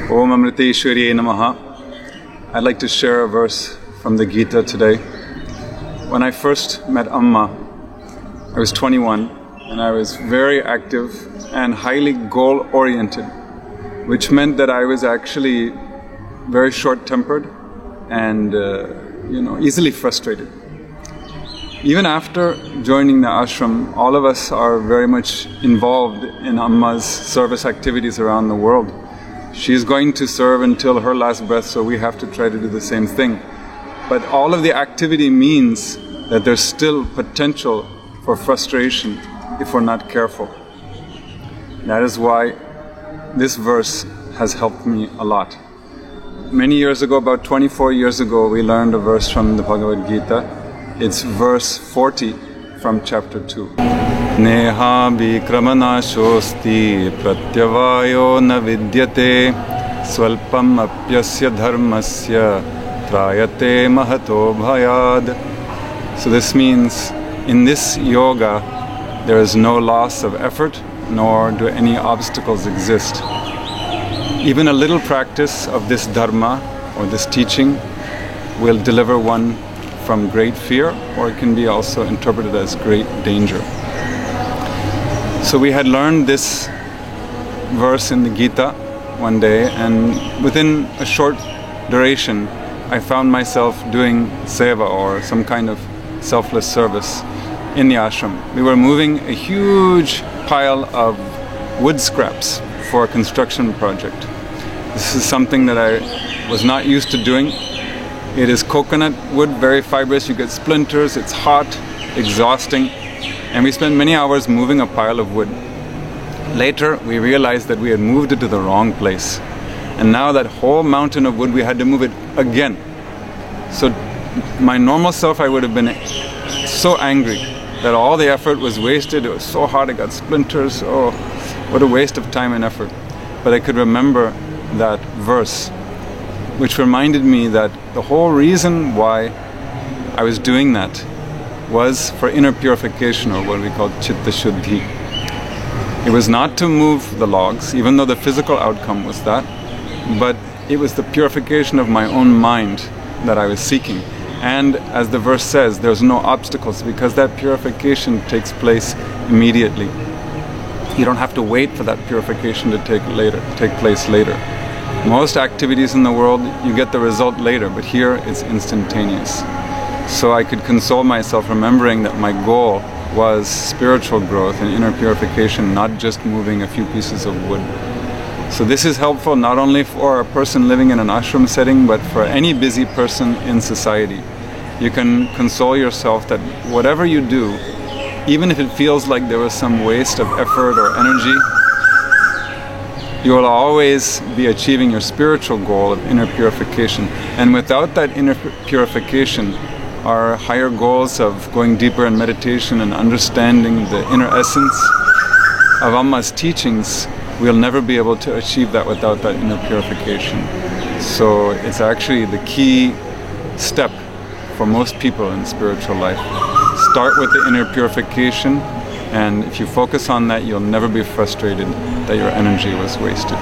Om Amriteshwarye Namaha. I'd like to share a verse from the Gita today. When I first met Amma, I was 21 and I was very active and highly goal-oriented, which meant that I was actually very short-tempered and easily frustrated. Even after joining the ashram, all of us are very much involved in Amma's service activities around the world. She is going to serve until her last breath, so we have to try to do the same thing. But all of the activity means that there's still potential for frustration if we're not careful. That is why this verse has helped me a lot. Many years ago, about 24 years ago, we learned a verse from the Bhagavad Gita. It's verse 40 from chapter 2. Neha vikramanashosti pratyavayo na vidyate swalpam apyasya dharmasya trayate mahato bhayad. So this means in this yoga there is no loss of effort, nor do any obstacles exist. Even a little practice of this dharma or this teaching will deliver one from great fear, or it can be also interpreted as great danger. So we had learned this verse in the Gita one day, and within a short duration I found myself doing seva, or some kind of selfless service in the ashram. We were moving a huge pile of wood scraps for a construction project. This is something that I was not used to doing. It is coconut wood, very fibrous, you get splinters, it's hot, exhausting, and we spent many hours moving a pile of wood. Later we realized that we had moved it to the wrong place, and now that whole mountain of wood we had to move it again. So my normal self, I would have been so angry that all the effort was wasted. It was so hot, it got splinters. Oh, what a waste of time and effort. But I could remember that verse, which reminded me that the whole reason why I was doing that was for inner purification, or what we call chitta shuddhi. It was not to move the logs, even though the physical outcome was that, but it was the purification of my own mind that I was seeking. And as the verse says, there's no obstacles, because that purification takes place immediately. You don't have to wait for that purification to take place later. Most activities in the world, you get the result later, but here it's instantaneous. So I could console myself remembering that my goal was spiritual growth and inner purification, not just moving a few pieces of wood. So this is helpful not only for a person living in an ashram setting, but for any busy person in society. You can console yourself that whatever you do, even if it feels like there was some waste of effort or energy, you will always be achieving your spiritual goal of inner purification. And without that inner purification, our higher goals of going deeper in meditation and understanding the inner essence of Amma's teachings, we'll never be able to achieve that without that inner purification. So it's actually the key step for most people in spiritual life. Start with the inner purification, and if you focus on that, you'll never be frustrated that your energy was wasted.